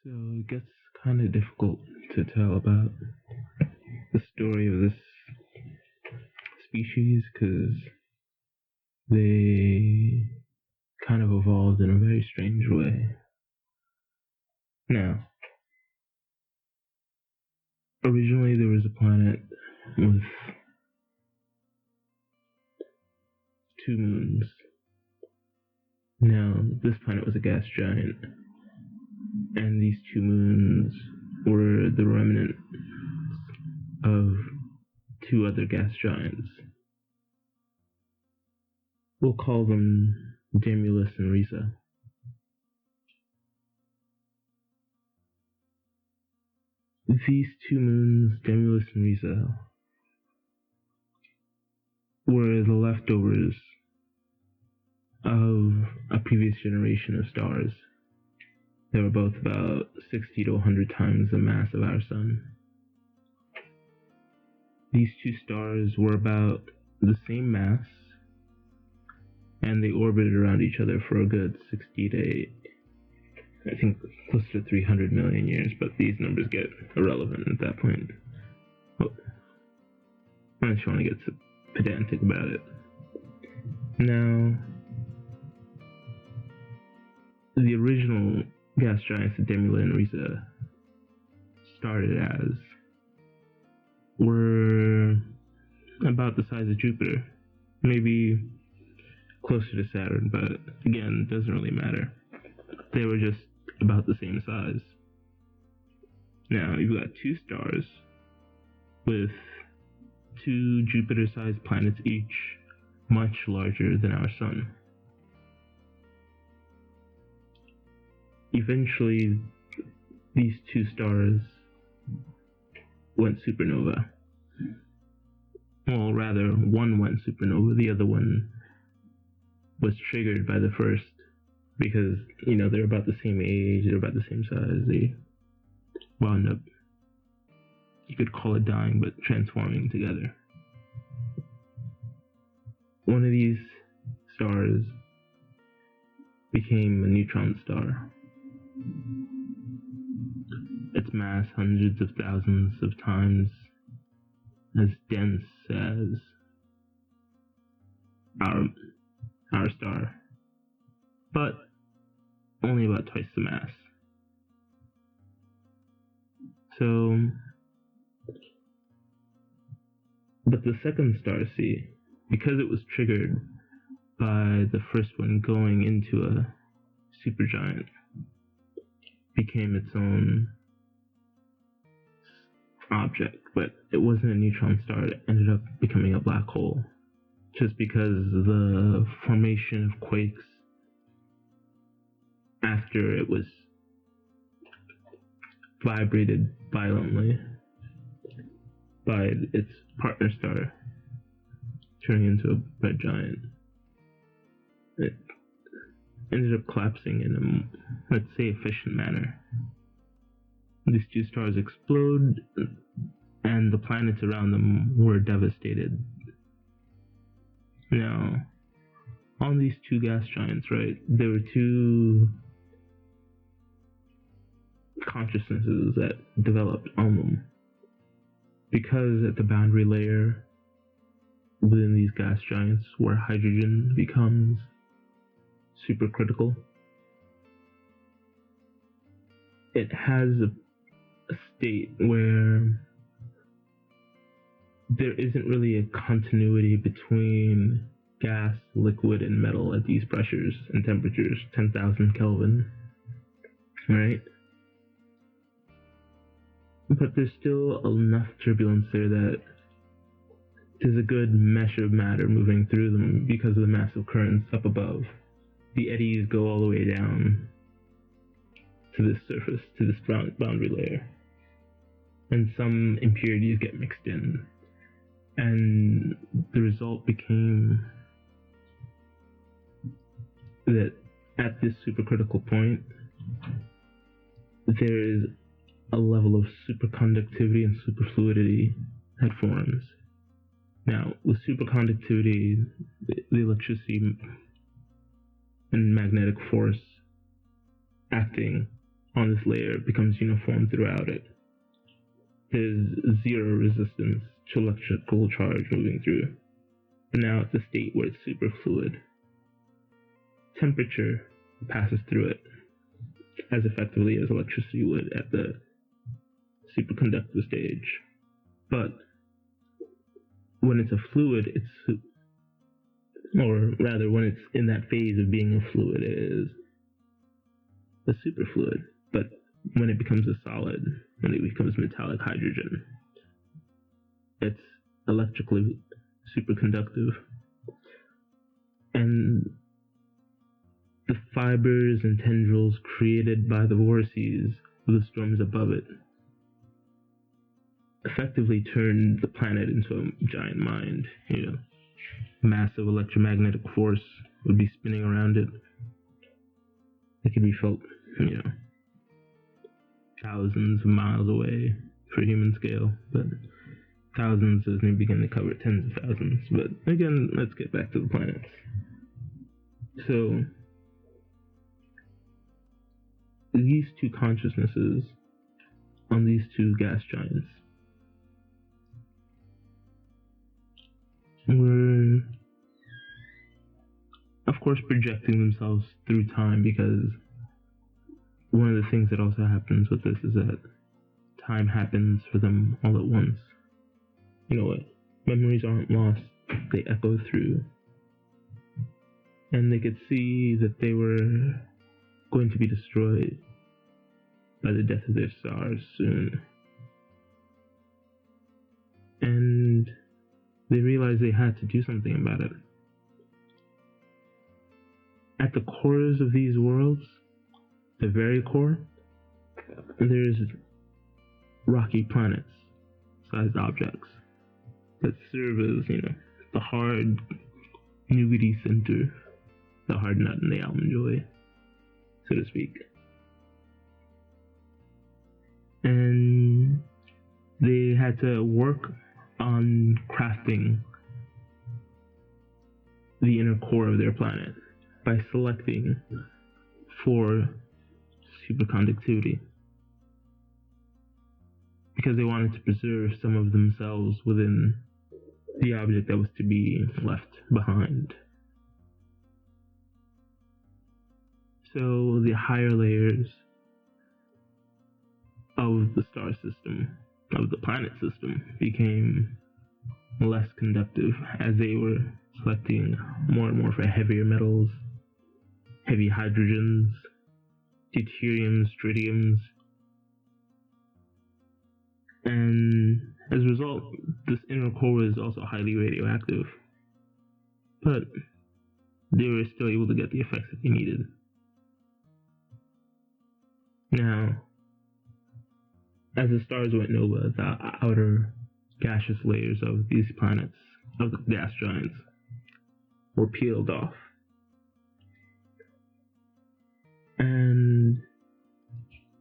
So it gets kind of difficult to tell about the story of this species because they kind of evolved in a very strange way. Now, originally there was a planet with 2 moons. Now, this planet was a gas giant, and these 2 moons were the remnants of 2 other gas giants. We'll call them Demulus and Revus. These 2 moons, Demulus and Revus, were the leftovers of a previous generation of stars. They were both about 60 to 100 times the mass of our sun. These 2 stars were about the same mass, and they orbited around each other for a good 60 to, I think, close to 300 million years, but these numbers get irrelevant at that point. Well, unless you want to get so pedantic about it. Now, the original gas giants that Demulus and Revus started as were about the size of Jupiter, maybe closer to Saturn, but again, it doesn't really matter. They were just about the same size. Now, you've got 2 stars with 2 Jupiter-sized planets each, much larger than our sun. Eventually, these 2 stars went supernova. Well, rather, one went supernova, the other one was triggered by the first because, they're about the same age, they're about the same size, they wound up, you could call it dying, but transforming together. One of these stars became a neutron star. Its mass hundreds of thousands of times as dense as our star, but only about twice the mass. So, but the second star, because it was triggered by the first one going into a supergiant, became its own object, but it wasn't a neutron star, it ended up becoming a black hole, just because the formation of quakes after it was vibrated violently by its partner star turning into a red giant. It ended up collapsing in a, let's say, efficient manner. These 2 stars explode, and the planets around them were devastated. Now, on these 2 gas giants, right, there were 2 consciousnesses that developed on them. Because at the boundary layer within these gas giants, where hydrogen becomes supercritical, it has a state where there isn't really a continuity between gas, liquid, and metal at these pressures and temperatures, 10,000 Kelvin, right? But there's still enough turbulence there that there's a good mesh of matter moving through them because of the massive currents up above. The eddies go all the way down to this surface, to this boundary layer. And some impurities get mixed in. And the result became that at this supercritical point, there is a level of superconductivity and superfluidity that forms. Now, with superconductivity, the electricity and magnetic force acting on this layer becomes uniform throughout it. There's zero resistance to electrical charge moving through, but now it's a state where it's superfluid. Temperature passes through it as effectively as electricity would at the superconductive stage, but when it's a fluid, when it's in that phase of being a fluid, it is a superfluid. But when it becomes a solid, when it becomes metallic hydrogen, it's electrically superconductive. And the fibers and tendrils created by the vortices of the storms above it effectively turned the planet into a giant mind. Massive electromagnetic force would be spinning around it. It could be felt, thousands of miles away for human scale, but thousands as we begin to cover tens of thousands. But again, let's get back to the planets. So, these two consciousnesses on these two gas giants were, of course, projecting themselves through time, because one of the things that also happens with this is that time happens for them all at once. Memories aren't lost, they echo through. And they could see that they were going to be destroyed by the death of their stars soon. And they realized they had to do something about it. At the cores of these worlds, the very core, there's rocky planets-sized objects that serve as, the hard, nougaty center, the hard nut in the almond joy, so to speak. And they had to work on crafting the inner core of their planet by selecting for superconductivity, because they wanted to preserve some of themselves within the object that was to be left behind. So the higher layers of the star system, of the planet system, became less conductive as they were selecting more and more for heavier metals, heavy hydrogens, deuteriums, tritiums. And as a result, this inner core was also highly radioactive. But they were still able to get the effects that they needed. Now, as the stars went nova, the outer gaseous layers of these planets, of the gas giants, were peeled off. And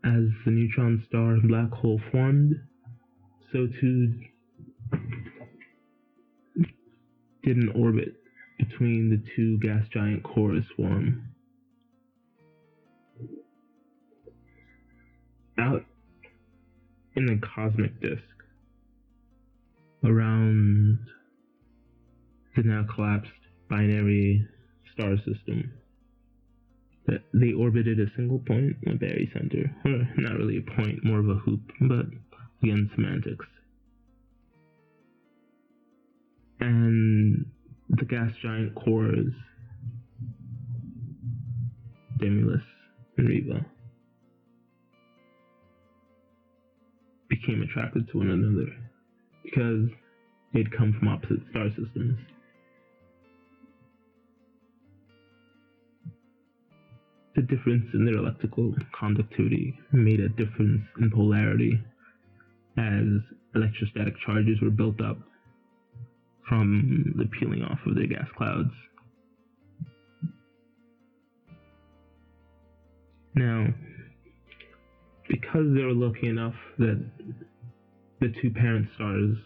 as the neutron star and black hole formed, so too did an orbit between the two gas giant cores form. Out in the cosmic disk around the now collapsed binary star system, that they orbited a single point, a very center, or not really a point, more of a hoop, but again, semantics. And the gas giant cores, Demulus and Revus, became attracted to one another because they'd come from opposite star systems. The difference in their electrical conductivity made a difference in polarity as electrostatic charges were built up from the peeling off of their gas clouds. Now, because they were lucky enough that the two parent stars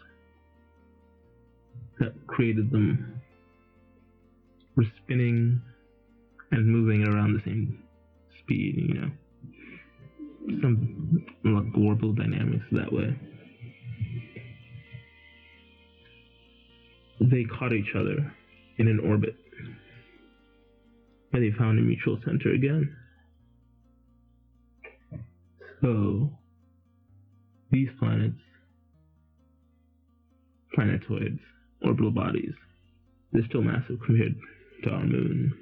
that created them were spinning and moving around the same speed, some like orbital dynamics that way. They caught each other in an orbit, where they found a mutual center again. So, these planetoids, orbital bodies, they're still massive compared to our moon.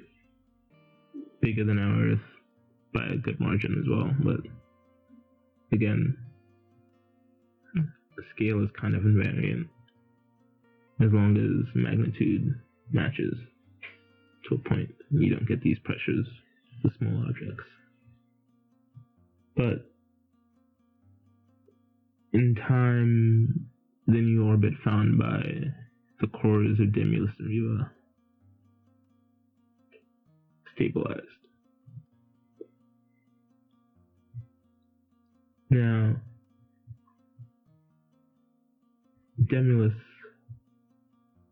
Bigger than our Earth by a good margin as well, but again, the scale is kind of invariant as long as magnitude matches to a point. You don't get these pressures with small objects. But in time, the new orbit found by the cores of Demulus and Revus stabilized. Now, Demulus,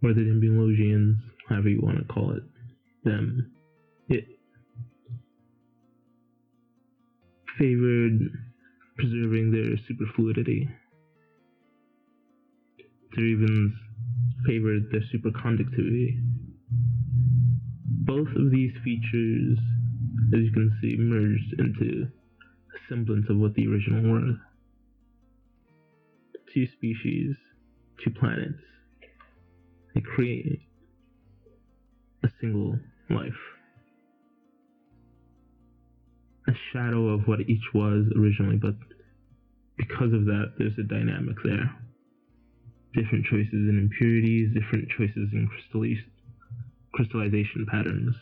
or the Demulosians, however you want to call it, it favored preserving their superfluidity. Trivans favored their superconductivity. Both of these features, as you can see, merged into a semblance of what the original were. Two species, two planets. They create a single life. A shadow of what each was originally, but because of that, there's a dynamic there. Different choices in impurities, different choices in crystallization patterns.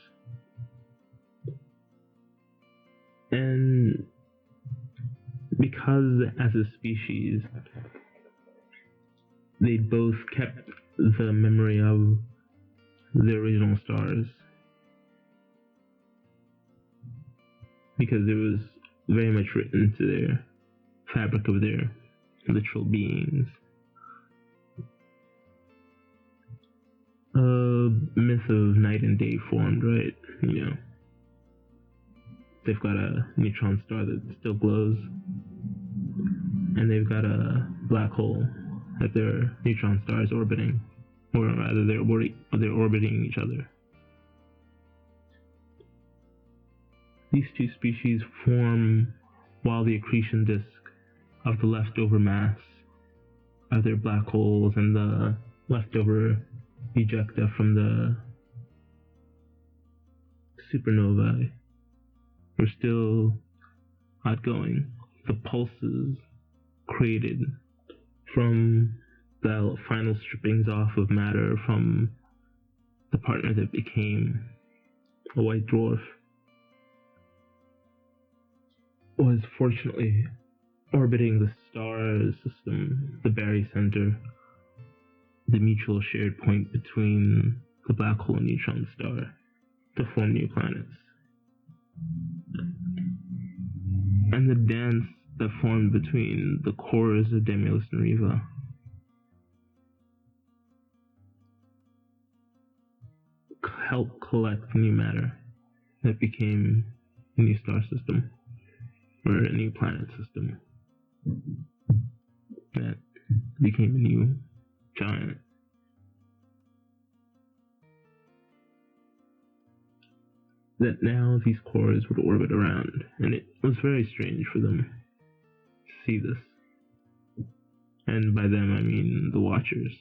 And because as a species, they both kept the memory of the original stars, because it was very much written into their fabric of their literal beings. A myth of night and day formed, right? You know, they've got a neutron star that still glows, and they've got a black hole that their neutron star is orbiting, or rather they're orbiting each other. These two species form while the accretion disk of the leftover mass of their black holes and the leftover ejecta from the supernovae were still outgoing. The pulses created from the final strippings off of matter from the partner that became a white dwarf was fortunately orbiting the star system, the barycenter, the mutual shared point between the black hole and neutron star, to form new planets. And the dance that formed between the cores of Demulus and Revus helped collect new matter that became a new star system, or a new planet system that became a new giant. That now these cores would orbit around, and it was very strange for them to see this. And by them I mean the Watchers.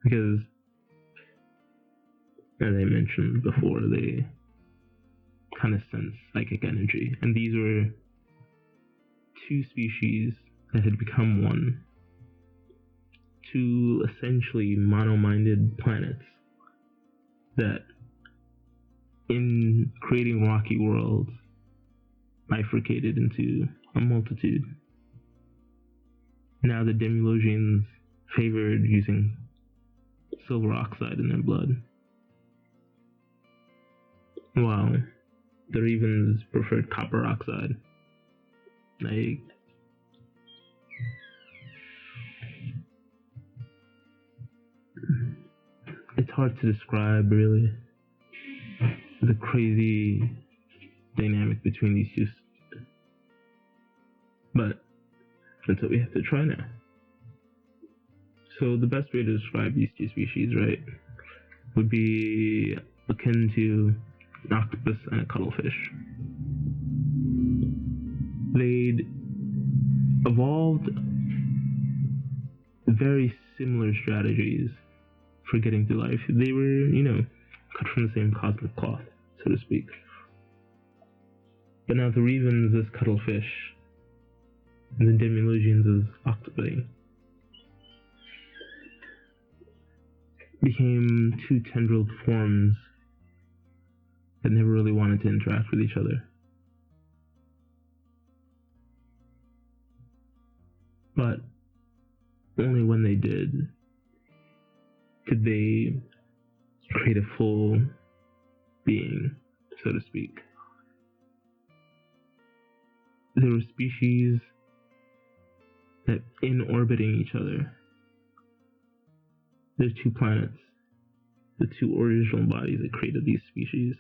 Because, as I mentioned before, they kind of sense psychic energy, and these were two species that had become one. Two essentially mono-minded planets that, in creating rocky worlds, bifurcated into a multitude. Now the Demulosians favored using silver oxide in their blood, while the Trivans preferred copper oxide. Like, it's hard to describe, really, the crazy dynamic between these two But that's what we have to try now. So the best way to describe these two species, right, would be akin to an octopus and a cuttlefish. They'd evolved very similar strategies for getting through life. They were, cut from the same cosmic cloth, so to speak. But now the Trivans as cuttlefish, and the Demulus as octopi, became two tendrilled forms that never really wanted to interact with each other. But only when they did could they create a full being, so to speak. There were species that, in orbiting each other, there's two planets, the two original bodies that created these species,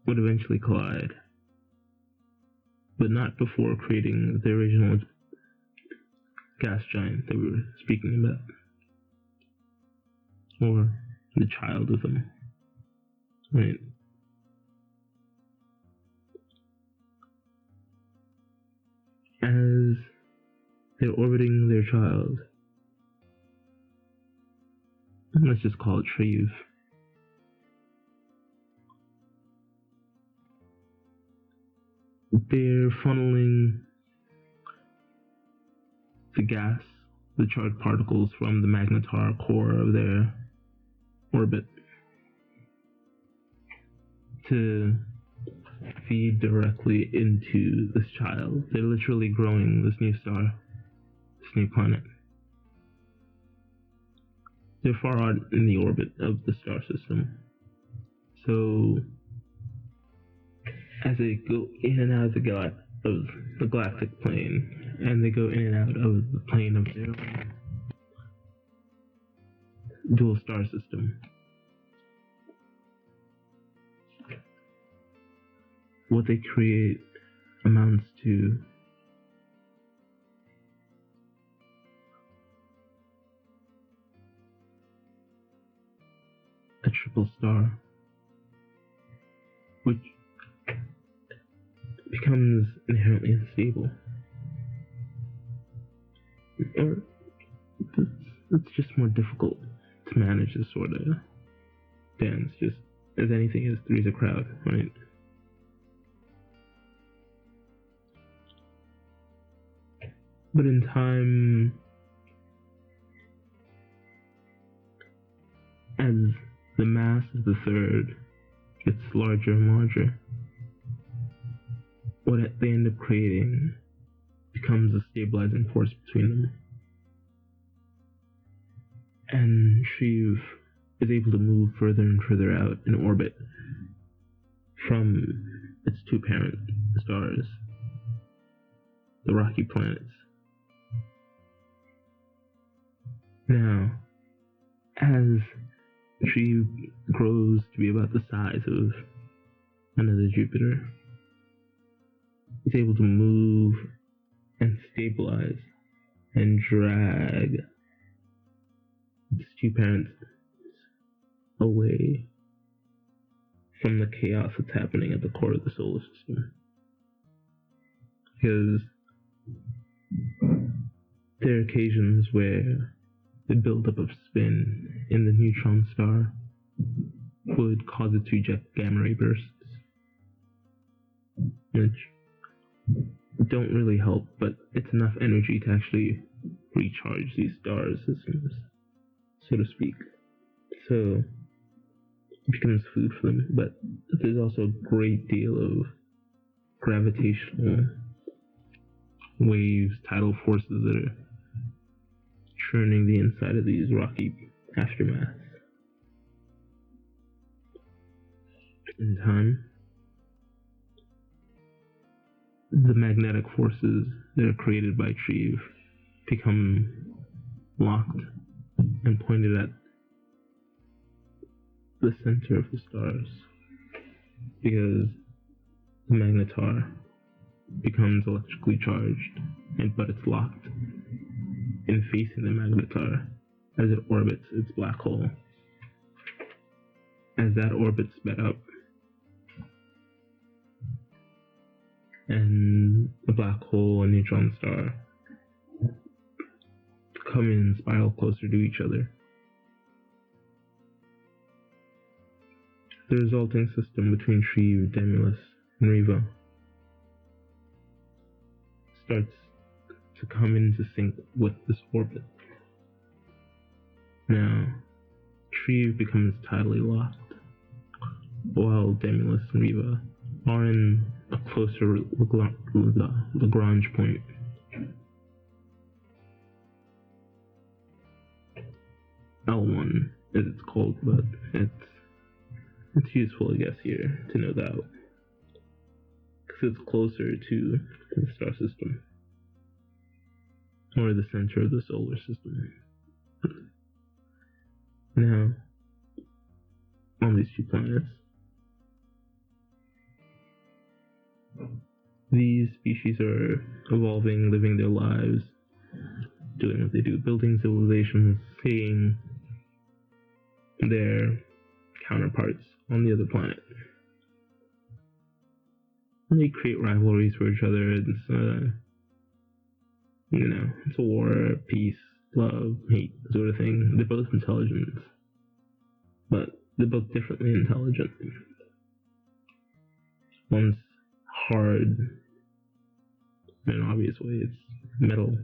would eventually collide, but not before creating the original gas giant that we were speaking about, or the child of them, right? As they're orbiting their child, let's just call it Triv, they're funneling the gas, the charged particles from the magnetar core of their orbit to feed directly into this child. They're literally growing this new star, this new planet. They're far out in the orbit of the star system. So, as they go in and out of the galactic plane, and they go in and out of the plane of their own dual star system, what they create amounts to a triple star, which becomes inherently unstable. Or it's just more difficult to manage this sort of dance, just as anything is three's a crowd, right? But in time, as the mass of the third gets larger and larger, what they end up creating becomes a stabilizing force between them. And Triv is able to move further and further out in orbit from its two parent stars, the rocky planets. Now, as Triv grows to be about the size of another Jupiter, it's able to move and stabilize and drag its two parents away from the chaos that's happening at the core of the solar system. Because there are occasions where the buildup of spin in the neutron star would cause it to eject gamma ray bursts, which don't really help, but it's enough energy to actually recharge these star systems, so to speak. So it becomes food for them, but there's also a great deal of gravitational waves, tidal forces that are churning the inside of these rocky aftermaths. In time, the magnetic forces that are created by Triv become locked and pointed at the center of the stars, because the magnetar becomes electrically charged, but it's locked and facing the magnetar as it orbits its black hole. As that orbit sped up, and the black hole and neutron star come in and spiral closer to each other, the resulting system between Triv, Demulus, and Revus starts to come into sync with this orbit. Now, Triv becomes tidally locked, while Demulus and Revus are in a closer Lagrange point. L1 as it's called, but it's useful, I guess, here to know that, because it's closer to the star system, or the center of the solar system. Now, on these two planets, these species are evolving, living their lives, doing what they do, building civilizations, seeing their counterparts on the other planet. And they create rivalries for each other. It's it's a war, peace, love, hate, sort of thing. They're both intelligent, but they're both differently intelligent. One's hard in an obvious way, it's metal.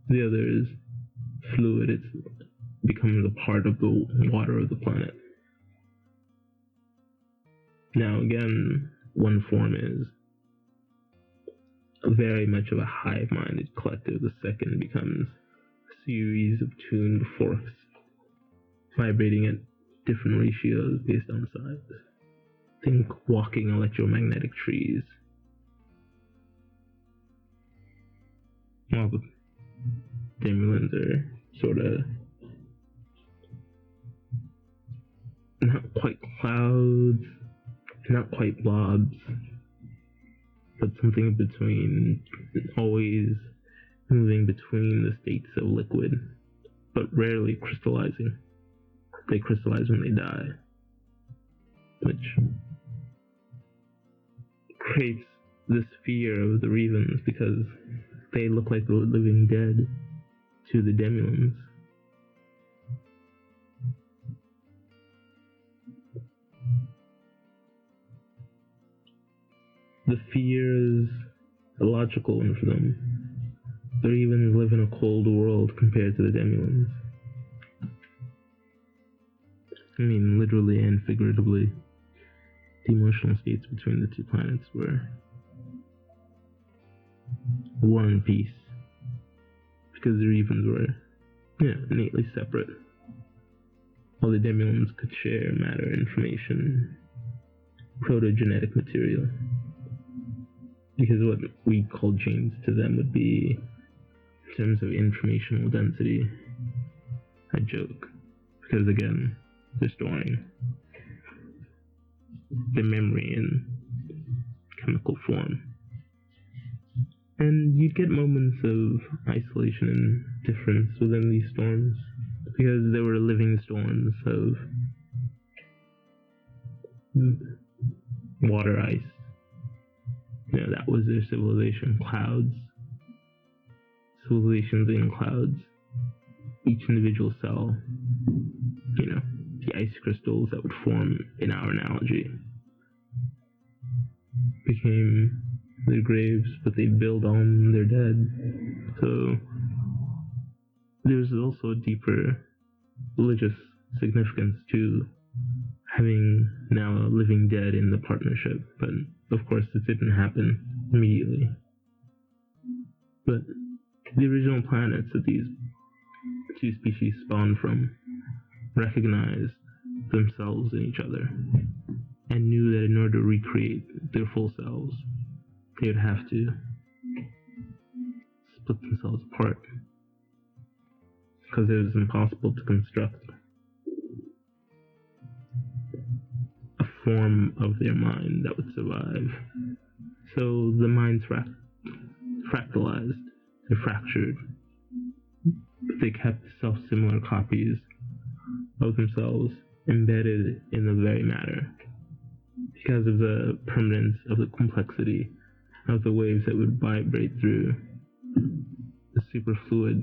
The other is fluid, it becomes a part of the water of the planet. Now again, one form is very much of a hive-minded collective. The second becomes a series of tuned forks, vibrating at different ratios based on size. Think walking electromagnetic trees. While the Demulans are sort of not quite clouds, not quite blobs, but something between, always moving between the states of liquid, but rarely crystallizing. They crystallize when they die, which creates this fear of the Trivans, because they look like the living dead to the Demulans. The fear is a logical one for them. The Trivans live in a cold world compared to the Demulans. I mean, literally and figuratively, the emotional states between the two planets were war and peace, because the Trivans were, innately separate, while the Demulans could share matter, information, proto-genetic material. Because what we call genes to them would be, in terms of informational density, a joke. Because again, they're storing the memory in chemical form. And you'd get moments of isolation and difference within these storms, because there were living storms of water ice. That was their civilization. Clouds. Civilizations in clouds. Each individual cell, the ice crystals that would form in our analogy, became their graves, but they build on their dead. So there's also a deeper religious significance to having now a living dead in the partnership, but of course it didn't happen immediately. But the original planets that these two species spawned from recognized themselves in each other, and knew that in order to recreate their full selves, they would have to split themselves apart, because it was impossible to construct a form of their mind that would survive. So the mind's fractalized, they're fractured, but they kept self-similar copies of themselves embedded in the very matter because of the permanence of the complexity of the waves that would vibrate through the superfluid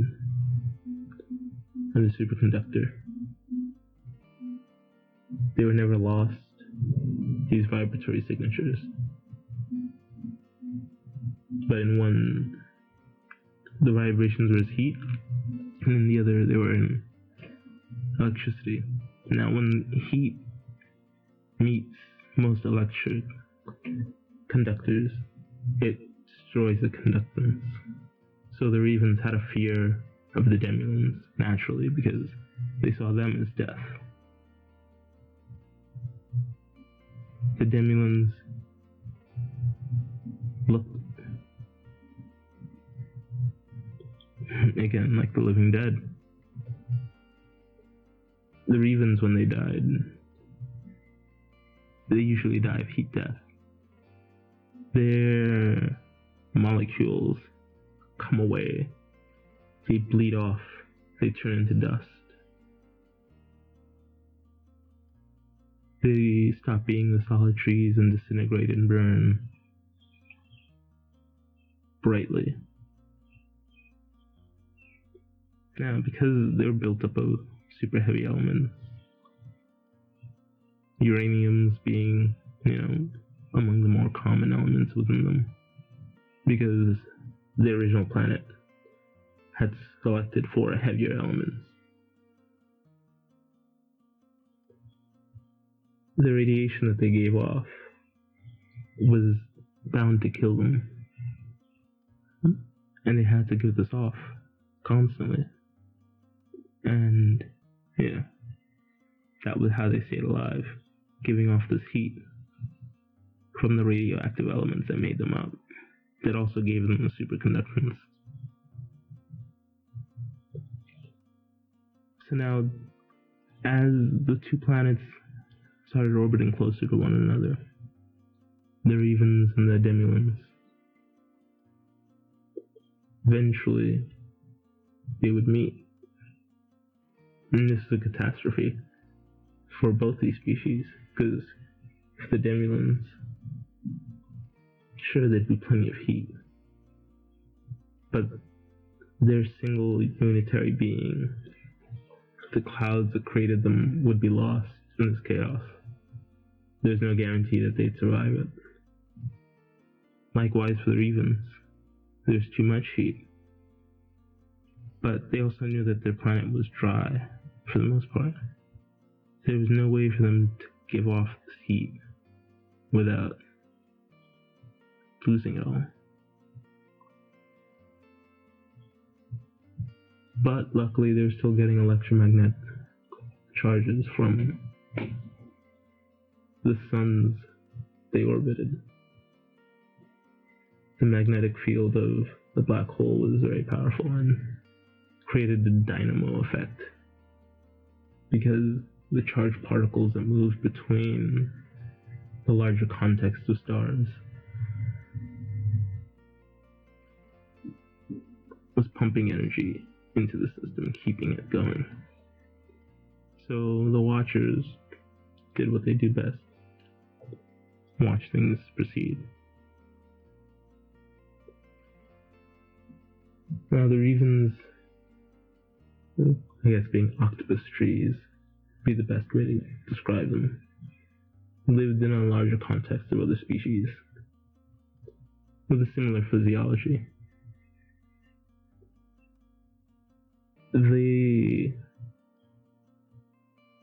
and the superconductor. They were never lost, these vibratory signatures. But in one, the vibrations were as heat, and in the other, they were in electricity. Now, when heat meets most electric conductors, it destroys the conductance. So the Revans had a fear of the Demulans, naturally, because they saw them as death. The Demulans looked, again, like the living dead. The Revans, when they died, they usually die of heat death. Their molecules come away, they bleed off, they turn into dust. They stop being the solid trees and disintegrate and burn brightly. Now, because they're built up of super heavy elements, uraniums being, among the more common elements within them, because the original planet had selected for heavier elements. The radiation that they gave off was bound to kill them, and they had to give this off constantly. And that was how they stayed alive, giving off this heat from the radioactive elements that made them up, that also gave them the superconductance. So now, as the two planets started orbiting closer to one another, the Revans and the Demulans, eventually they would meet. And this is a catastrophe for both these species, because if the Demulans, sure, there'd be plenty of heat, but their single unitary being, the clouds that created them, would be lost in this chaos. There's no guarantee that they'd survive it. Likewise for the Revans, there's too much heat. But they also knew that their planet was dry, for the most part. There was no way for them to give off this heat without losing it all. But luckily, they were still getting electromagnetic charges from the suns they orbited. The magnetic field of the black hole was very powerful and created the dynamo effect, because the charged particles that moved between the larger context of stars was pumping energy into the system, keeping it going. So the Watchers did what they do best: watch things proceed. Now the Revans, I guess being octopus trees, be the best way to describe them, lived in a larger context of other species with a similar physiology. The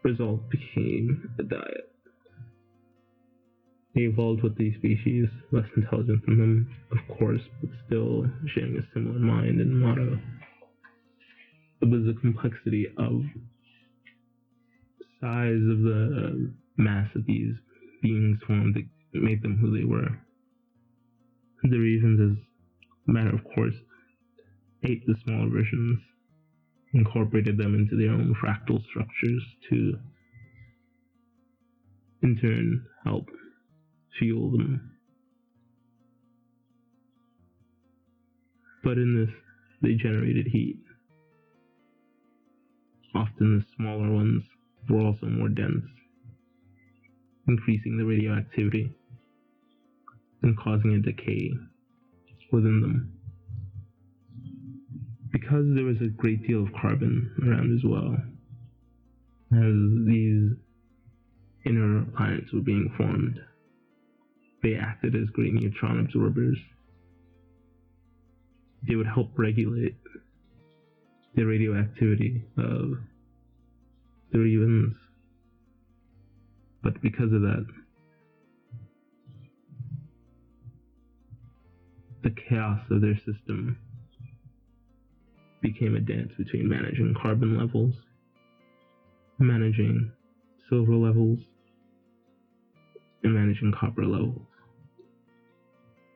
result became a diet. They evolved with these species, less intelligent than them, of course, but still sharing a similar mind and motto. It was the complexity of size of the mass of these beings formed that made them who they were. The Revans, as a matter of course, ate the smaller versions, incorporated them into their own fractal structures to in turn help fuel them. But in this, they generated heat. Often the smaller ones were also more dense, increasing the radioactivity and causing a decay within them. Because there was a great deal of carbon around as well, as these inner planets were being formed, they acted as great neutron absorbers. They would help regulate the radioactivity of the Trivans. But because of that, the chaos of their system became a dance between managing carbon levels, managing silver levels, and managing copper levels.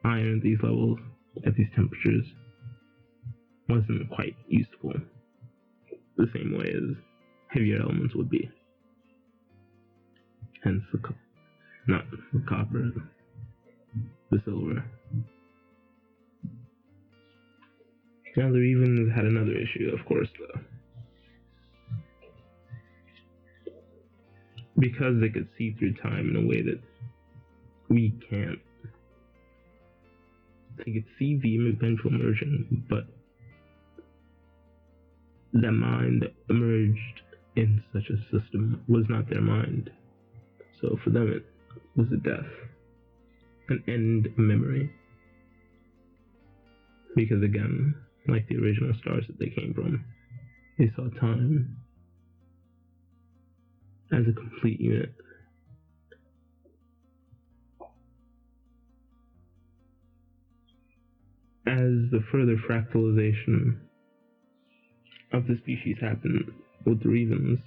Iron at these levels, at these temperatures, wasn't quite useful the same way as heavier elements would be. Hence not the copper, the silver. Now the Trivans had another issue, of course, though. Because they could see through time in a way that we can't. They could see the eventual merging, but the mind that emerged in such a system was not their mind. So for them it was a death, an end of memory. Because again, like the original stars that they came from, they saw time as a complete unit. As the further fractalization of the species happened with the Trivans,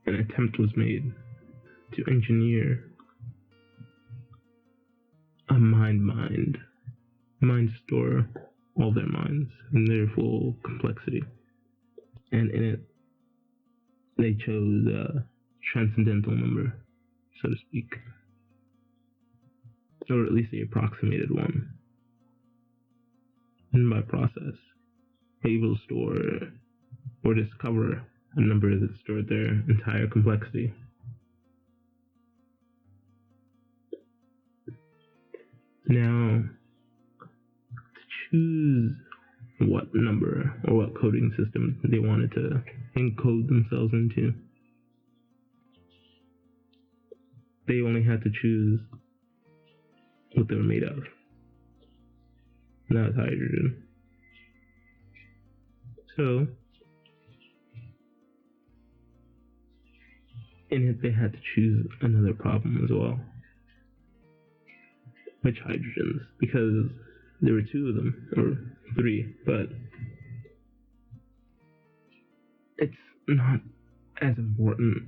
an attempt was made to engineer a mind store all their minds in their full complexity. And in it, they chose a transcendental number, so to speak. Or at least they approximated one. And by process, able to store or discover a number that stored their entire complexity. Now, to choose what number or what coding system they wanted to encode themselves into, they only had to choose what they were made of. And that was hydrogen. So, in it they had to choose another problem as well. Which hydrogens? Because there were two of them, or three, but it's not as important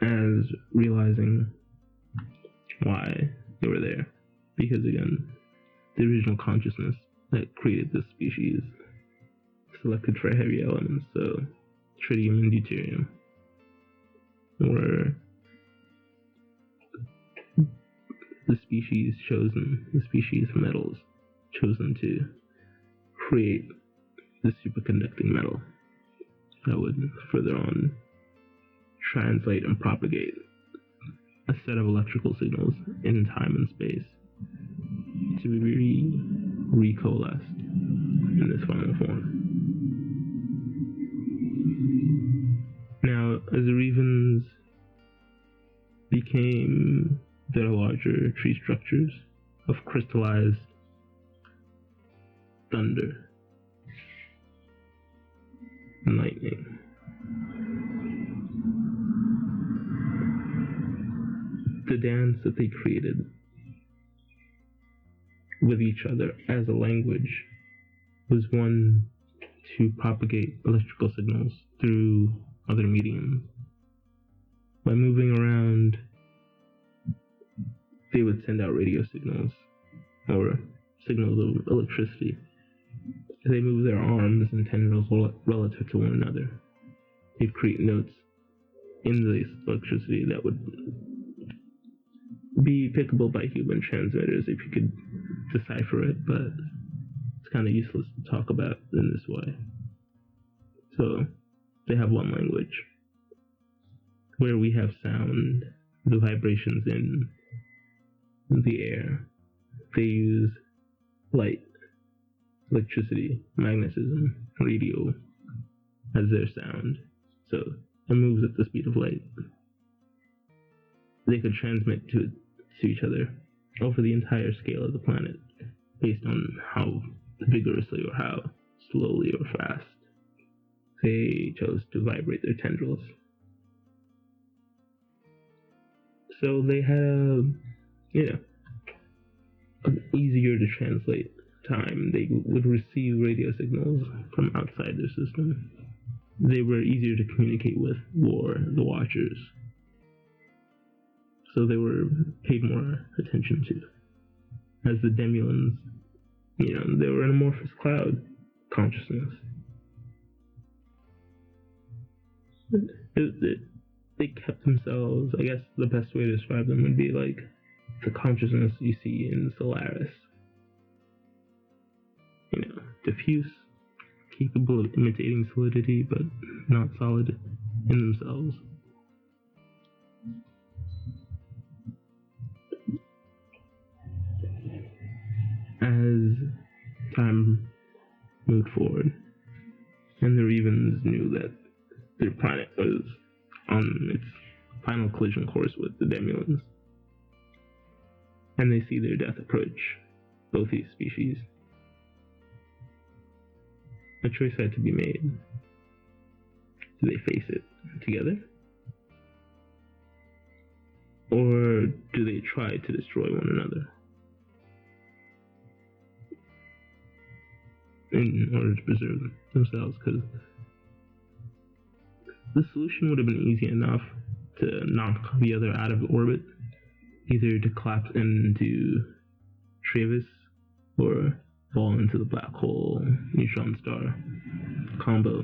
as realizing why they were there. Because again, the original consciousness that created this species selected for heavy elements, so tritium and deuterium were the species metals chosen to create the superconducting metal that would further on translate and propagate a set of electrical signals in time and space to be recoalesced in this final form. Now, as the Trivans became their larger tree structures of crystallized thunder and lightning, the dance that they created with each other as a language was one to propagate electrical signals through other mediums. By moving around, they would send out radio signals or signals of electricity they move their arms and tendrils relative to one another. They'd create notes in this electricity that would be pickable by human transmitters if you could decipher it, but it's kind of useless to talk about in this way. So they have one language. Where we have sound, the vibrations in the air, they use light, electricity, magnetism, radio as their sound. So it moves at the speed of light. They could transmit to each other over the entire scale of the planet based on how vigorously or how slowly or fast they chose to vibrate their tendrils. So they had an easier to translate time. They would receive radio signals from outside their system. They were easier to communicate with the Watchers. So they were paid more attention to. As the Demulans, they were an amorphous cloud consciousness. They kept themselves, I guess the best way to describe them would be like the consciousness you see in Solaris. Diffuse, capable of imitating solidity, but not solid in themselves. As time moved forward, and the Trivans knew that their planet was on its final collision course with the Demulans, and they see their death approach, both these species, a choice had to be made. Do they face it together? Or do they try to destroy one another in order to preserve themselves? Because the solution would have been easy enough to knock the other out of orbit, either to collapse into Travis or fall into the black hole neutron star combo.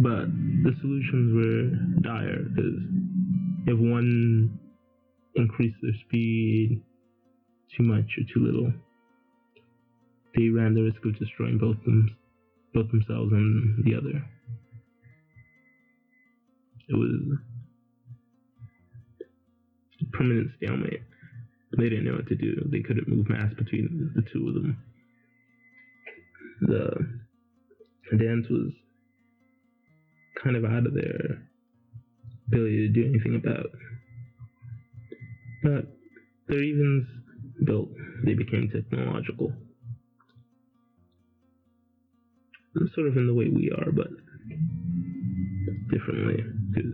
But the solutions were dire, because if one increased their speed too much or too little, they ran the risk of destroying both themselves and the other. It was a permanent stalemate. They didn't know what to do. They couldn't move mass between the two of them. The dance was kind of out of their ability to do anything about. But they're even built. They became technological. Sort of in the way we are, but differently, because,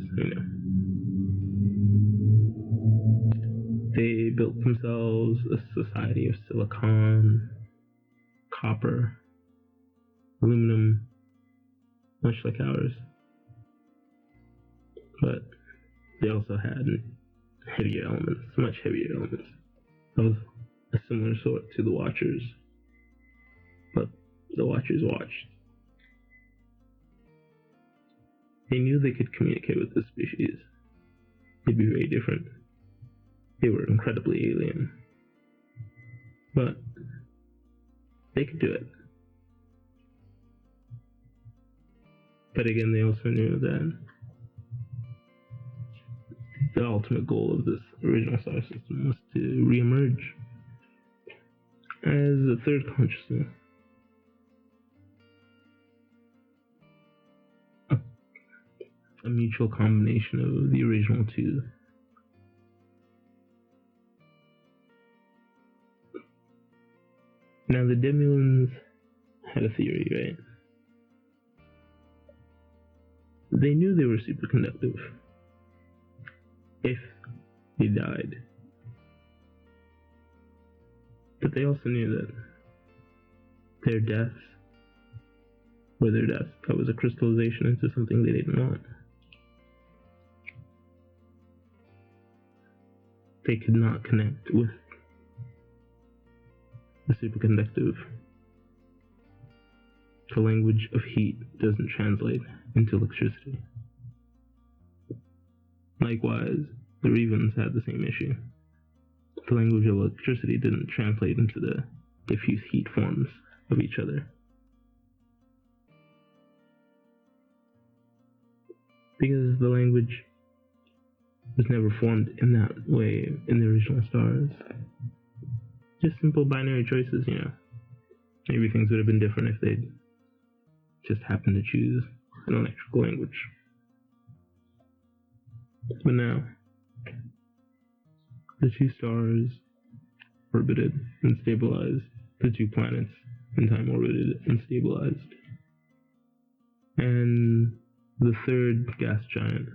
they built themselves a society of silicon, copper, aluminum, much like ours. But they also had heavier elements, much heavier elements, of a similar sort to the Watchers. But the Watchers watched. They knew they could communicate with this species. They'd be very different. They were incredibly alien. But they could do it. But again, they also knew that the ultimate goal of this original star system was to re-emerge as a third consciousness. A mutual combination of the original two. Now the Demulans had a theory, right? They knew they were superconductive if they died. But they also knew that their deaths were their deaths. That was a crystallization into something they didn't want. They could not connect with superconductive. The language of heat doesn't translate into electricity. Likewise, the Trivans had the same issue. The language of electricity didn't translate into the diffuse heat forms of each other. Because the language was never formed in that way in the original stars. Just simple binary choices, Maybe things would have been different if they'd just happened to choose an electrical language. But now, the two stars orbited and stabilized. The two planets in time orbited and stabilized. And the third gas giant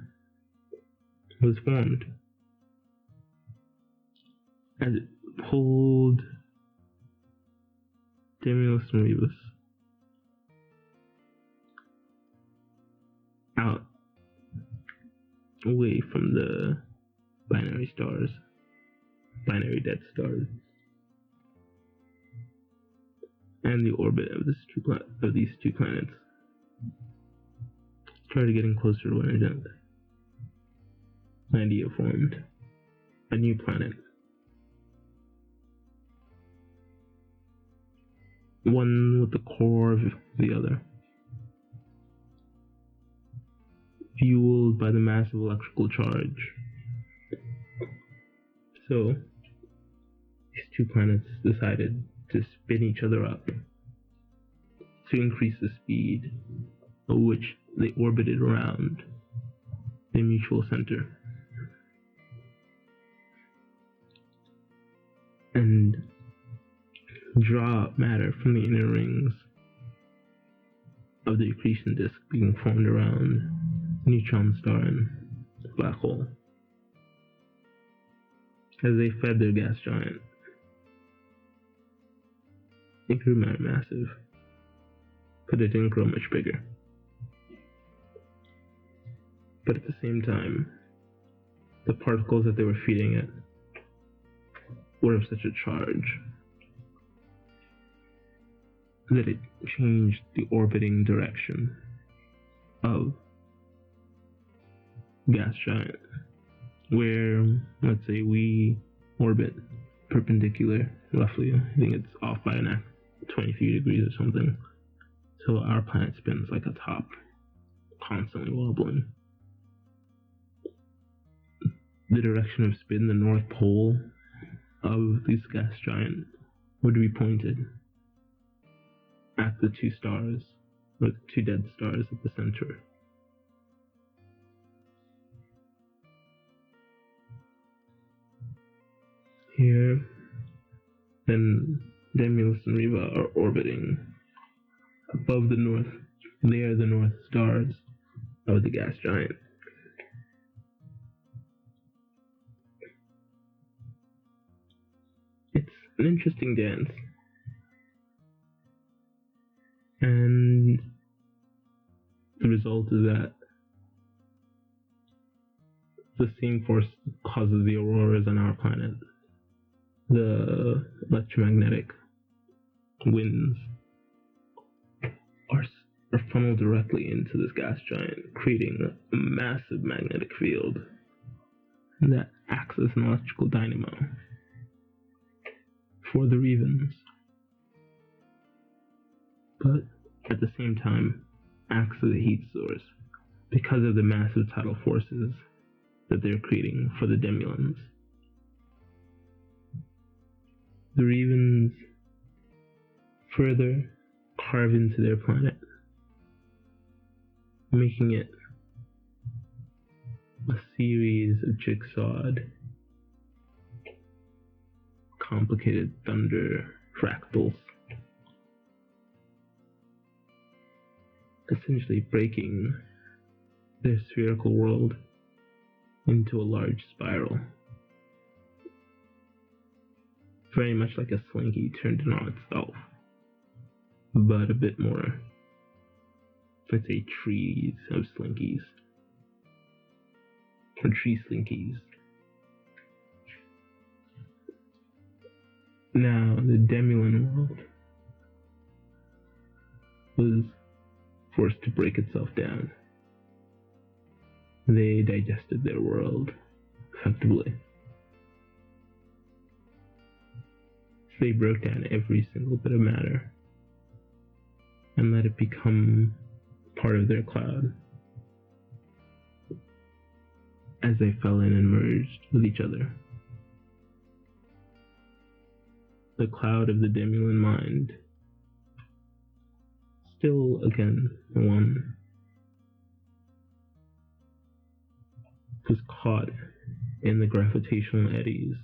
was formed as it pulled Demulus and Revus out away from the binary stars, binary dead stars, and the orbit of these two planets. Started getting closer to one another. An idea formed. A new planet. One with the core of the other. Fueled by the massive electrical charge. So, these two planets decided to spin each other up to increase the speed at which they orbited around their mutual center. And draw matter from the inner rings of the accretion disk being formed around the neutron star and black hole. As they fed their gas giant, it grew massive, but it didn't grow much bigger. But at the same time, the particles that they were feeding it were of such a charge that it changed the orbiting direction of gas giant. Where, let's say, we orbit perpendicular, roughly. I think it's off by 23 degrees or something. So our planet spins like a top, constantly wobbling. The direction of spin, the North Pole of this gas giant, would be pointed at the two stars, or the two dead stars at the center. Here, then Demulus and Revus are orbiting above the north. They are the north stars of the gas giant. It's an interesting dance. And the result is that the same force causes the auroras on our planet. The electromagnetic winds are funneled directly into this gas giant, creating a massive magnetic field that acts as an electrical dynamo for the Trivans, but at the same time acts as a heat source because of the massive tidal forces that they're creating for the Demulans. The Trivans further carve into their planet, making it a series of jigsawed, complicated thunder fractals, essentially breaking their spherical world into a large spiral. Very much like a slinky turned in on itself, but a bit more, let's say, trees of slinkies, or tree slinkies. Now, the Demulan world was forced to break itself down. They digested their world effectively. They broke down every single bit of matter and let it become part of their cloud as they fell in and merged with each other. The cloud of the Demulan mind, still again one, was caught in the gravitational eddies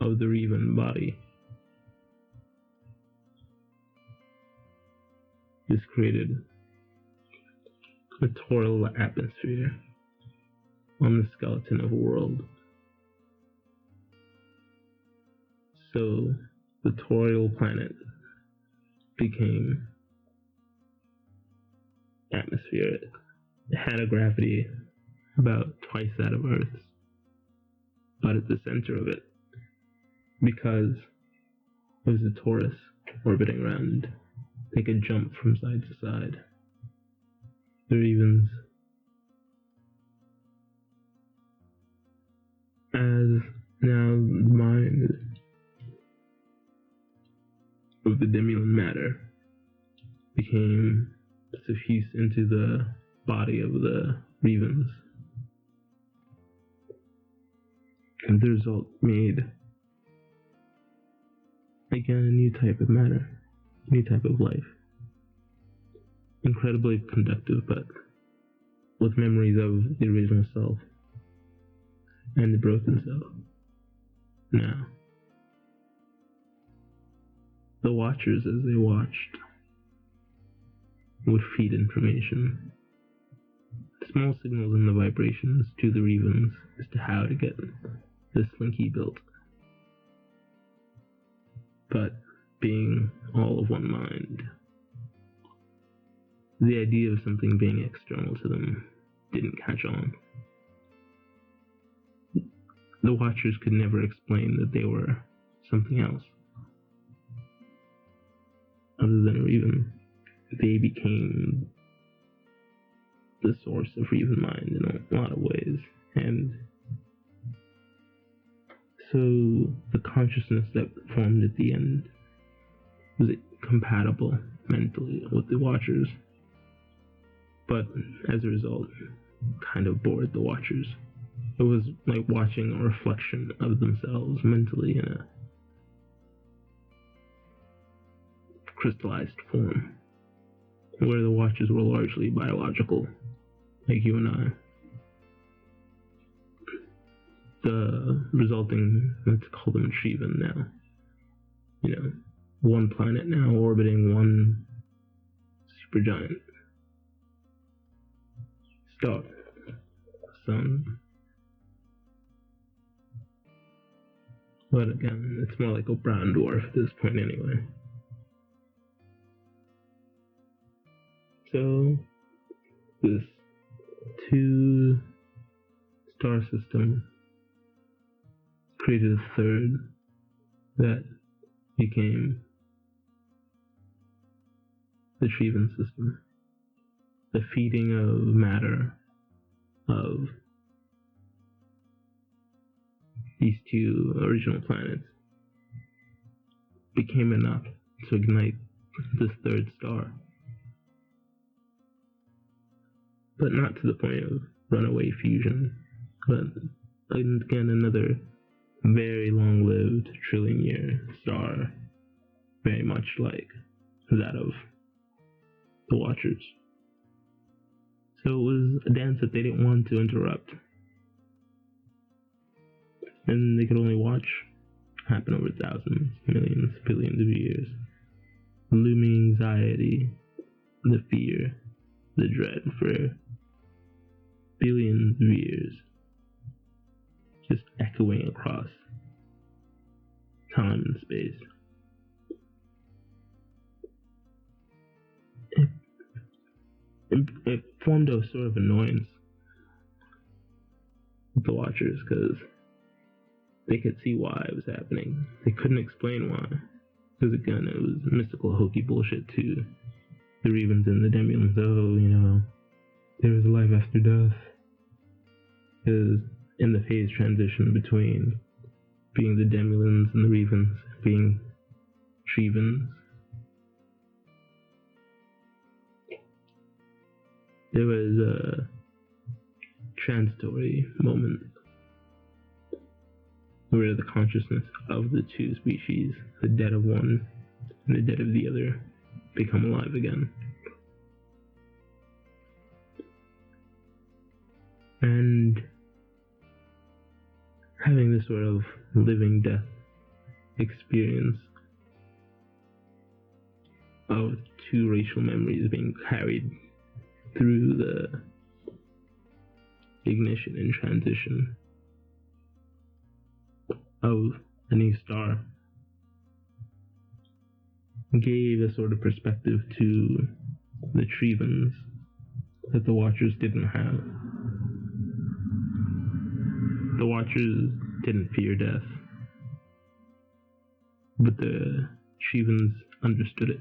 of the Revan body. This created a toral atmosphere on the skeleton of a world. So the Toriel planet became atmospheric. It had a gravity about twice that of Earth's, but at the center of it, because it was a torus orbiting around, they could jump from side to side. The Revans, as now the mind of the Demulan matter became suffused into the body of the Revans, and the result made again a new type of matter, a new type of life, incredibly conductive, but with memories of the original self and the broken self. Now, the Watchers, as they watched, would feed information, small signals in the vibrations to the Revans as to how to get the slinky built. But being all of one mind, the idea of something being external to them didn't catch on. The Watchers could never explain that they were something else other than a Revan. They became the source of Revan mind in a lot of ways, and so the consciousness that formed at the end was compatible mentally with the Watchers, but as a result, kind of bored the Watchers. It was like watching a reflection of themselves mentally in a crystallized form, where the Watchers were largely biological, like you and I. The resulting, let's call them Trivan now, one planet now orbiting one supergiant star, sun. But again, it's more like a brown dwarf at this point anyway. So, this 2-star system created a third that became the Trivan system. The feeding of matter of these 2 original planets became enough to ignite this 3rd star. But not to the point of runaway fusion, but again another very long-lived trillion-year star, very much like that of the Watchers. So it was a dance that they didn't want to interrupt, and they could only watch happen over thousands, millions, billions of years. The looming anxiety, the fear, the dread for billions of years, just echoing across time and space. It formed a sort of annoyance with the Watchers, because they could see why it was happening. They couldn't explain why. Because again, it was mystical, hokey bullshit to the Trivans and the Demulans. Oh, there is a life after death. Because in the phase transition between being the Demulans and the Trivans, being Trivans, there was a transitory moment where the consciousness of the two species, the dead of one and the dead of the other, become alive again. And having this sort of living death experience of two racial memories being carried through the ignition and transition of a new star gave a sort of perspective to the Trivans that the Watchers didn't have. The Watchers didn't fear death, but the Trivans understood it,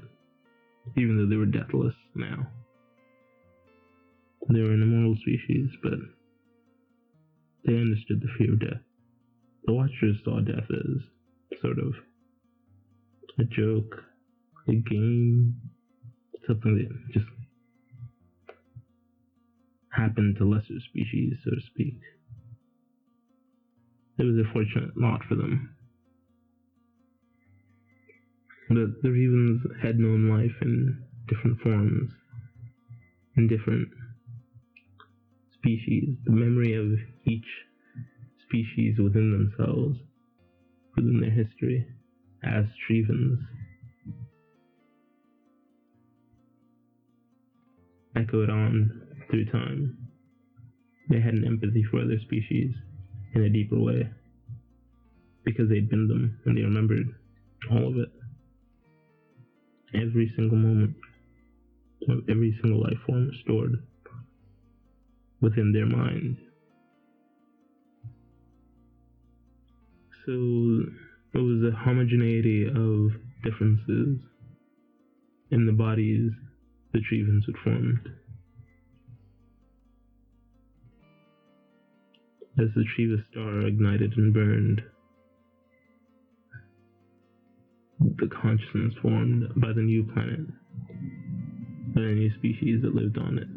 even though they were deathless now. They were an immortal species, but they understood the fear of death. The Watchers saw death as sort of a joke, a game, something that just happened to lesser species, so to speak. It was a fortunate lot for them. But the Trivans had known life in different forms, in different species. The memory of each species within themselves, within their history, as Trivans, echoed on through time. They had an empathy for other species in a deeper way, because they'd been them and they remembered all of it. Every single moment of every single life form stored within their mind. So it was a homogeneity of differences in the bodies the Trivans had formed. As the Triva star ignited and burned, the consciousness formed by the new planet and a new species that lived on it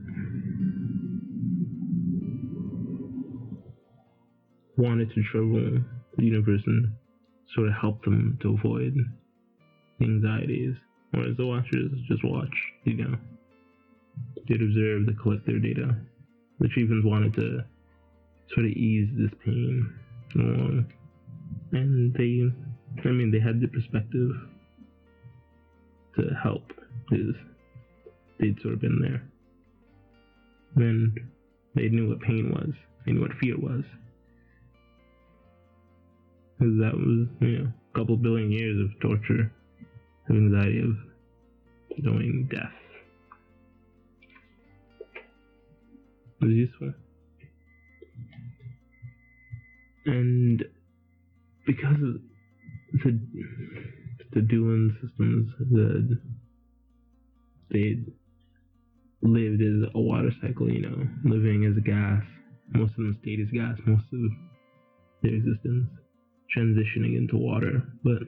wanted to travel the universe and sort of help them to avoid anxieties, whereas the Watchers just watched, they'd observe, they collect their data. The Trivans wanted to sort of ease this pain along, and they had the perspective to help, because they'd sort of been there. And they knew what pain was, they knew what fear was. Because that was, a couple billion years of torture, of anxiety, of knowing death. It was useful. And because the Duelan systems, they lived as a water cycle, living as a gas. Most of them stayed as gas most of their existence, transitioning into water. But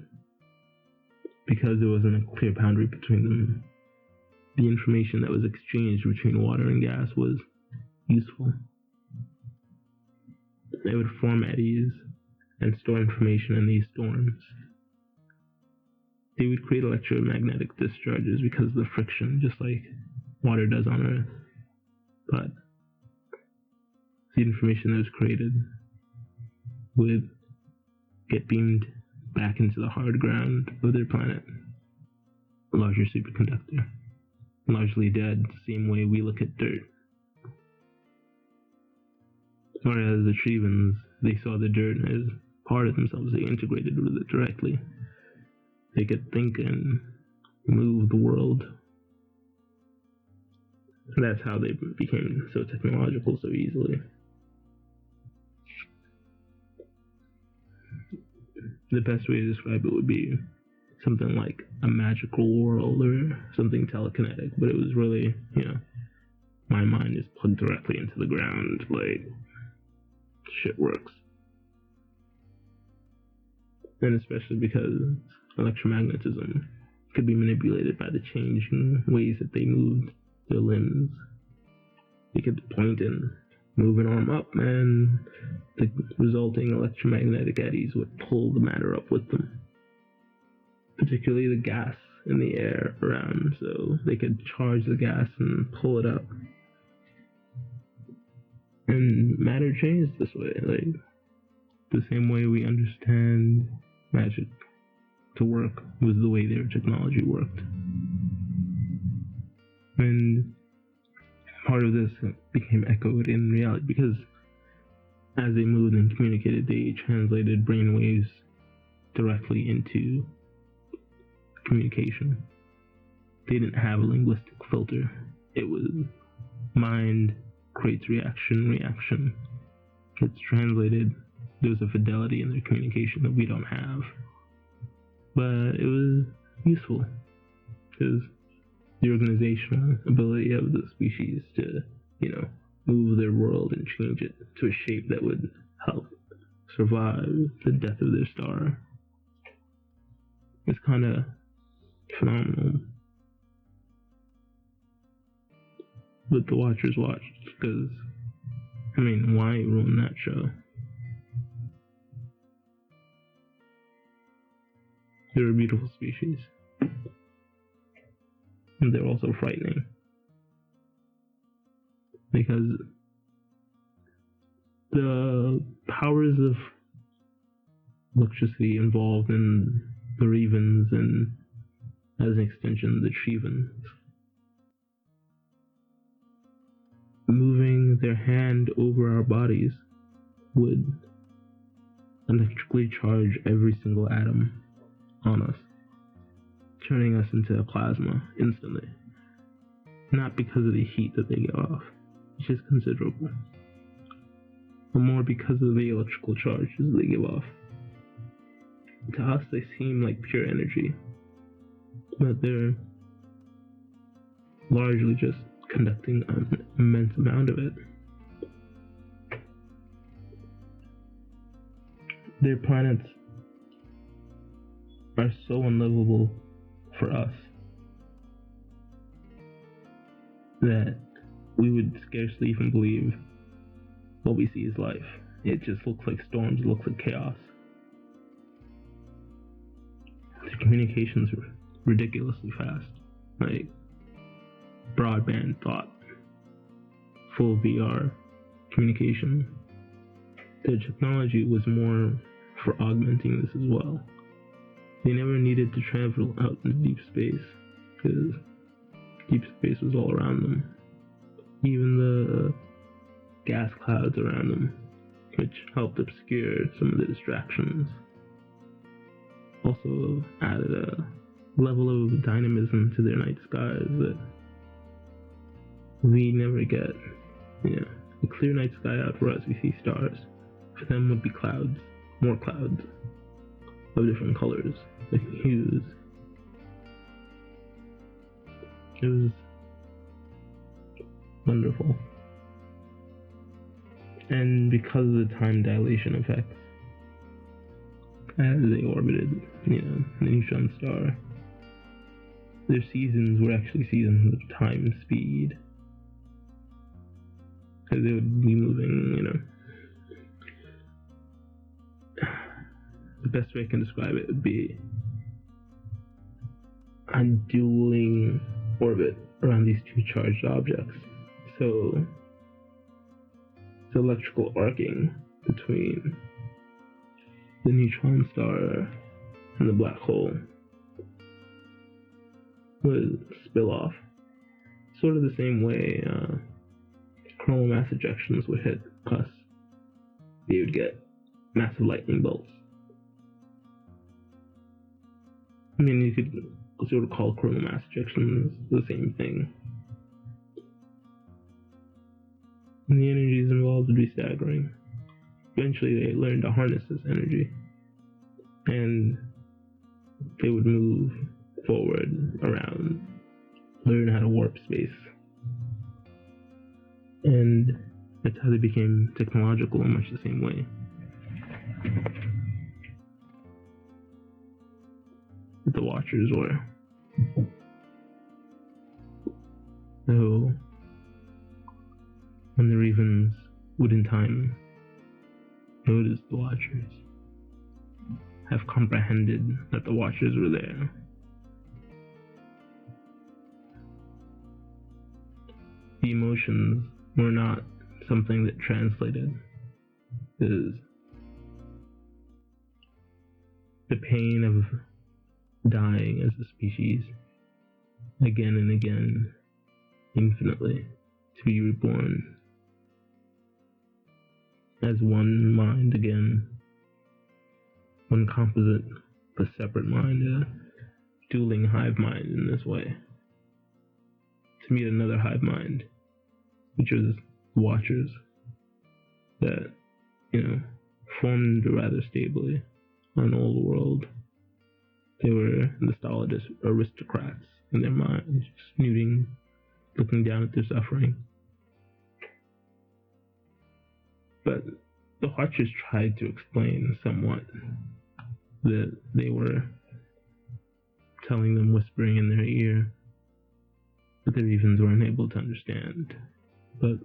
because there wasn't a clear boundary between them, the information that was exchanged between water and gas was useful. They would form eddies and store information in these storms. They would create electromagnetic discharges because of the friction, just like water does on Earth. But the information that was created would get beamed back into the hard ground of their planet, a larger superconductor, largely dead, the same way we look at dirt. Whereas the Trivans, they saw the dirt as part of themselves, they integrated with it directly. They could think and move the world. And that's how they became so technological so easily. the best way to describe it would be something like a magical world or something telekinetic, but it was really, my mind is plugged directly into the ground, like, shit works. And especially because electromagnetism could be manipulated by the changing ways that they moved their limbs. They could point and move an arm up, and the resulting electromagnetic eddies would pull the matter up with them. Particularly the gas in the air around, so they could charge the gas and pull it up. And matter changed this way, like the same way we understand magic to work was the way their technology worked. And part of this became echoed in reality because as they moved and communicated, they translated brainwaves directly into communication. They didn't have a linguistic filter. It was mind creates reaction gets translated. There's a fidelity in their communication that we don't have. But it was useful because the organizational ability of the species to, move their world and change it to a shape that would help survive the death of their star is kind of phenomenal. But the Watchers watched because, why ruin that show? They're a beautiful species. And they're also frightening. Because the powers of electricity involved in the Trivans and, as an extension, the Trivans, moving their hand over our bodies would electrically charge every single atom on us, turning us into a plasma instantly. Not because of the heat that they give off, which is considerable, but more because of the electrical charges they give off. To us, they seem like pure energy, but they're largely just conducting an immense amount of it. Their planets are so unlivable for us that we would scarcely even believe what we see is life. It just looks like storms, it looks like chaos. The communications are ridiculously fast, like broadband thought, full VR communication. Their technology was more for augmenting this as well. They never needed to travel out into deep space, because deep space was all around them. Even the gas clouds around them, which helped obscure some of the distractions, also added a level of dynamism to their night skies that we never get. A clear night sky out for us, we see stars. For them would be clouds, more clouds, of different colors, different hues. It was wonderful. And because of the time dilation effects, as they orbited, the neutron star, their seasons were actually seasons of time speed. Because they would be moving, the best way I can describe it would be a dueling orbit around these two charged objects. So, the electrical arcing between the neutron star and the black hole would spill off. Sort of the same way coronal mass ejections would hit us. They would get massive lightning bolts. You could sort of call coronal mass ejections the same thing. And the energies involved would be staggering. Eventually they learned to harness this energy and they would move forward around, learn how to warp space. And that's how they became technological in much the same way. The Watchers were. So, when the Trivans would in time notice the Watchers, have comprehended that the Watchers were there, the emotions were not something that translated, because the pain of dying as a species again and again, infinitely, to be reborn as one mind again, one composite but separate mind, a dueling hive mind in this way, to meet another hive mind, which was Watchers, that, formed rather stably on an old world. They were the stolid aristocrats in their minds, snooting, looking down at their suffering. But the Watchers tried to explain somewhat that they were telling them, whispering in their ear, but the Trivans were unable to understand. But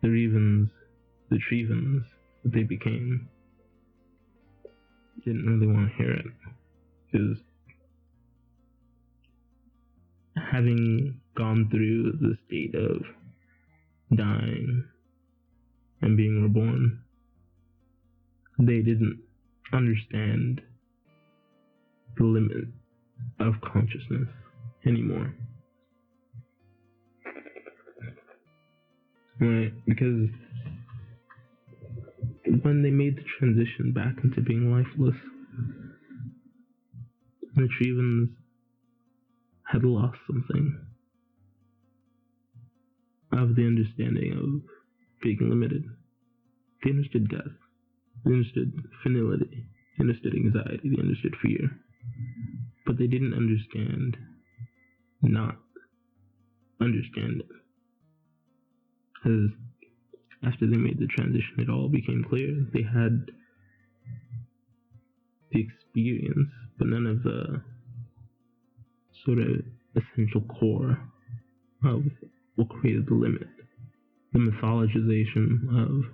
the Trivans that they became, didn't really want to hear it, because having gone through the state of dying and being reborn, they didn't understand the limit of consciousness anymore. Right? Because when they made the transition back into being lifeless, the Trivans had lost something of the understanding of being limited. They understood death. They understood finality. They understood anxiety. They understood fear. But they didn't understand not understand it. Because after they made the transition, it all became clear. They had the experience, but none of the sort of essential core of what created the limit. The mythologization of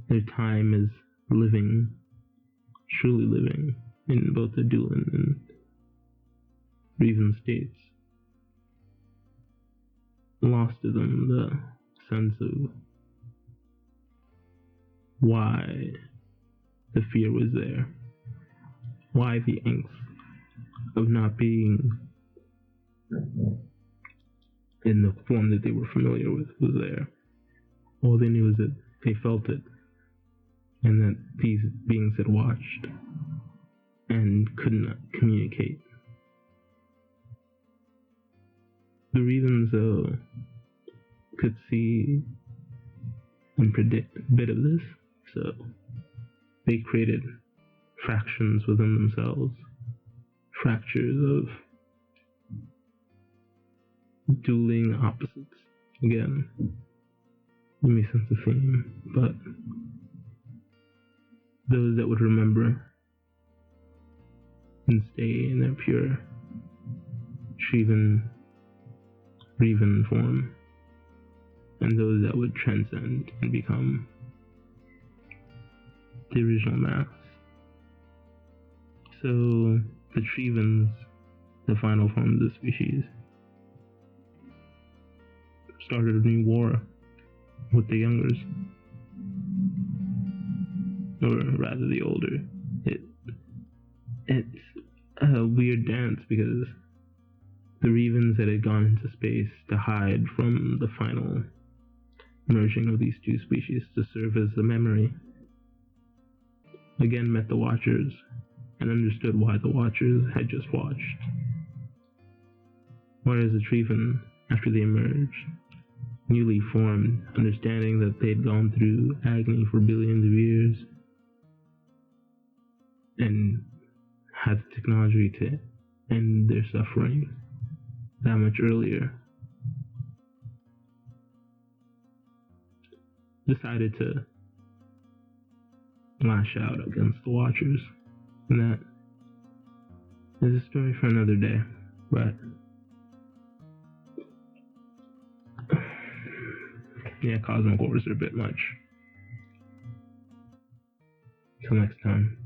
their time as living, truly living, in both the Duelan and Revan states, lost to them the sense of why the fear was there, why the angst of not being in the form that they were familiar with was there. All they knew was that they felt it, and that these beings had watched and could not communicate. The Revans, though, could see and predict a bit of this, so they created fractions within themselves, fractures of dueling opposites. Again, it makes sense of theme, but those that would remember and stay in their pure Revan form, and those that would transcend and become the original mass. So the Trivans, the final form of the species, started a new war with the youngers, or rather the older. It's a weird dance, because the Revans that had gone into space to hide from the final merging of these two species to serve as the memory, again met the Watchers and understood why the Watchers had just watched. Whereas the Trivan, after they emerged, newly formed, understanding that they'd gone through agony for billions of years, and had the technology to end their suffering that much earlier, decided to lash out against the Watchers. And that is a story for another day. But yeah, cosmic wars are a bit much. Till next time.